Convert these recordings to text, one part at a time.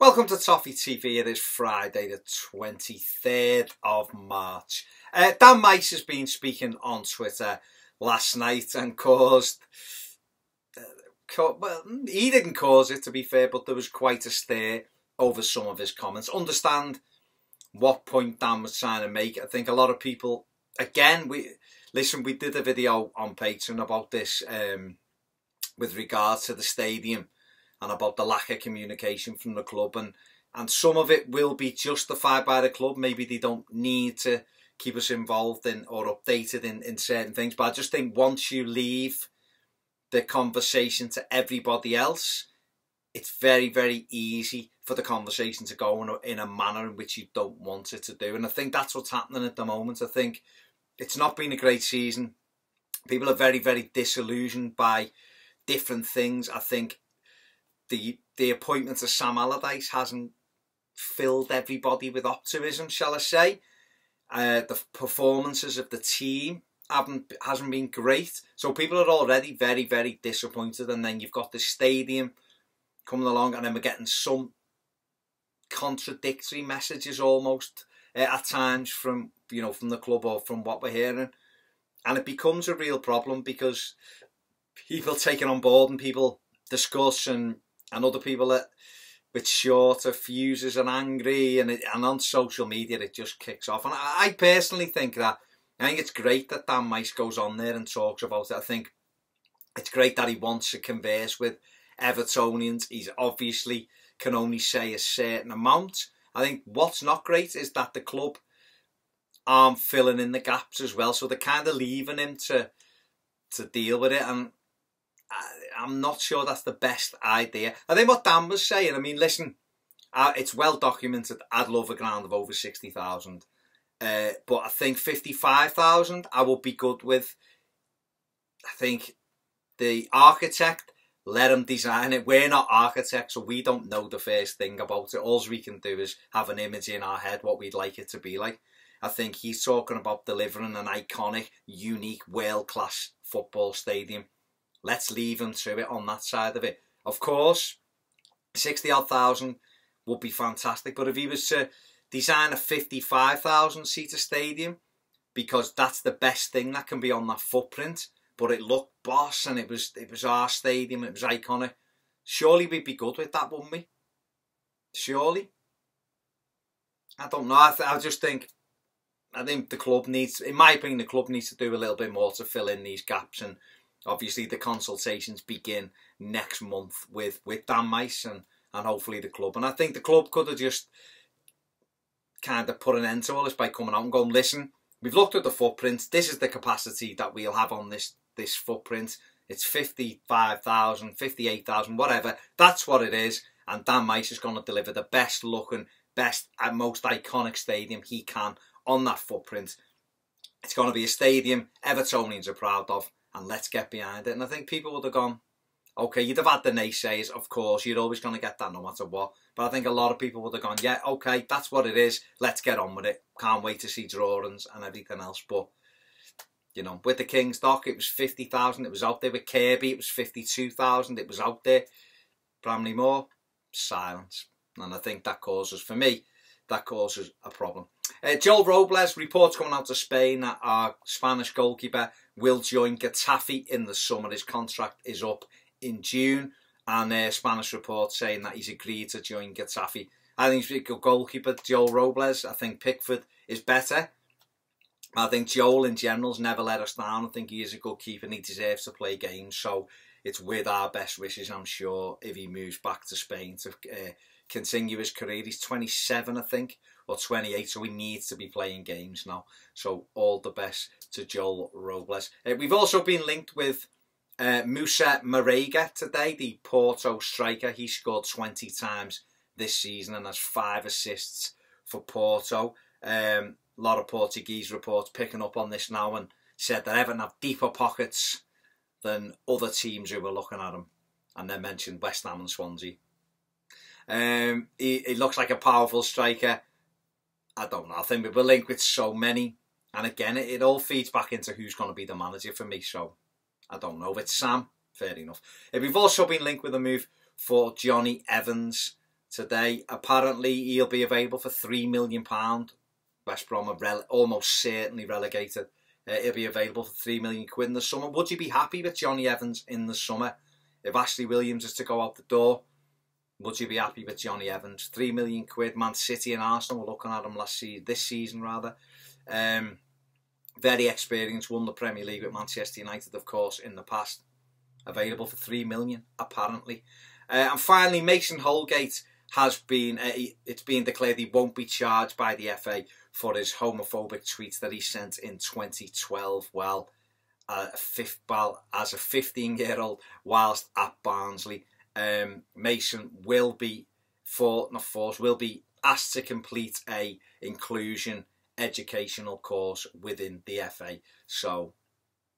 Welcome to Toffee TV. It is Friday the 23rd of March. Dan Meis has been speaking on Twitter last night and caused... well, he didn't cause it, to be fair, but there was quite a stir over some of his comments. Understand what point Dan was trying to make. I think a lot of people... Again, we did a video on Patreon about this with regards to the stadium and about the lack of communication from the club, and some of it will be justified by the club. Maybe they don't need to keep us involved in or updated in certain things, but I just think once you leave the conversation to everybody else, it's very, very easy for the conversation to go in a manner in which you don't want it to do. And I think that's what's happening at the moment. I think it's not been a great season. People are very, very disillusioned by different things. I think the appointment of Sam Allardyce hasn't filled everybody with optimism, shall I say. The performances of the team hasn't been great. So people are already very, very disappointed. And then you've got the stadium coming along, and then we're getting some contradictory messages almost at times from the club or from what we're hearing. And it becomes a real problem because people take it on board and people discuss, and other people that with shorter fuses and angry, and on social media it just kicks off. And I personally think it's great that Dan Meis goes on there and talks about it. I think it's great that he wants to converse with Evertonians. He's obviously can only say a certain amount. I think what's not great is that the club aren't filling in the gaps as well, so they're kind of leaving him to deal with it, and I'm not sure that's the best idea. I think what Dan was saying, I mean, listen, it's well documented. I'd love a ground of over 60,000. But I think 55,000 I would be good with. I think the architect, let him design it. We're not architects, so we don't know the first thing about it. All we can do is have an image in our head what we'd like it to be like. I think he's talking about delivering an iconic, unique, world-class football stadium. Let's leave him to it on that side of it. Of course, 60,000 would be fantastic. But if he was to design a 55,000 seater stadium, because that's the best thing that can be on that footprint, but it looked boss and it was our stadium, it was iconic, surely we'd be good with that, wouldn't we? Surely. I don't know. I just think, the club needs, in my opinion, the club needs to do a little bit more to fill in these gaps. And obviously the consultations begin next month with Dan Meis and hopefully the club. And I think the club could have just kind of put an end to all this by coming out and going, listen, we've looked at the footprint. This is the capacity that we'll have on this footprint. It's 55,000, 58,000, whatever. That's what it is. And Dan Meis is going to deliver the best looking, best and most iconic stadium he can on that footprint. It's going to be a stadium Evertonians are proud of. And let's get behind it. And I think people would have gone, okay, you'd have had the naysayers, of course, you're always going to get that no matter what. But I think a lot of people would have gone, yeah, okay, that's what it is, let's get on with it. Can't wait to see drawings and everything else. But, with the King's Dock, it was 50,000, it was out there. With Kirby, it was 52,000, it was out there. Bramley Moore, silence. And I think that causes, for me, that causes a problem. Joel Robles, reports coming out of Spain that our Spanish goalkeeper will join Toffee in the summer. His contract is up in June, and Spanish reports saying that he's agreed to join Toffee. I think he's a good goalkeeper, Joel Robles. I think Pickford is better. I think Joel in general's never let us down. I think he is a good keeper and he deserves to play games. So it's with our best wishes, I'm sure, if he moves back to Spain to continue his career. He's 27, I think, or 28, so he needs to be playing games now. So all the best to Joel Robles. We've also been linked with Moussa Marega today, the Porto striker. He scored 20 times this season and has 5 assists for Porto. A lot of Portuguese reports picking up on this now and said that Everton have deeper pockets than other teams who were looking at him. And they mentioned West Ham and Swansea. He looks like a powerful striker. I don't know. I think we're linked with so many. And again, it all feeds back into who's going to be the manager for me. So, I don't know. If it's Sam, fair enough. We've also been linked with a move for Johnny Evans today. Apparently, he'll be available for £3 million. West Brom are almost certainly relegated. He'll be available for £3 million in the summer. Would you be happy with Johnny Evans in the summer? If Ashley Williams is to go out the door, would you be happy with Johnny Evans? £3 million. Man City and Arsenal were looking at him this season rather. Very experienced, won the Premier League with Manchester United, of course, in the past. Available for £3 million, apparently. And finally, Mason Holgate has been, it's been declared he won't be charged by the FA for his homophobic tweets that he sent in 2012. Well, as a 15-year-old, whilst at Barnsley, Mason will be asked to complete a inclusion educational course within the FA. So,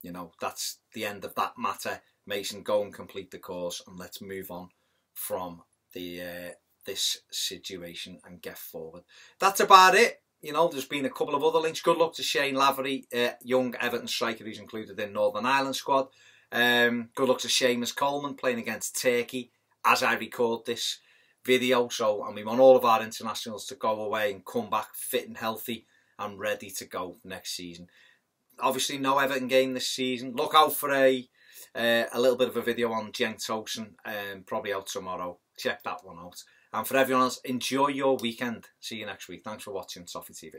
you know, that's the end of that matter. Mason, go and complete the course, and let's move on from this situation and get forward. That's about it. You know, there's been a couple of other links. Good luck to Shane Lavery, young Everton striker who's included in Northern Ireland squad. Good luck to Seamus Coleman playing against Turkey as I record this video. So, and we want all of our internationals to go away and come back fit and healthy and ready to go next season. Obviously, no Everton game this season. Look out for a little bit of a video on Cenk Tosun, probably out tomorrow. Check that one out. And for everyone else, enjoy your weekend. See you next week. Thanks for watching Toffee TV.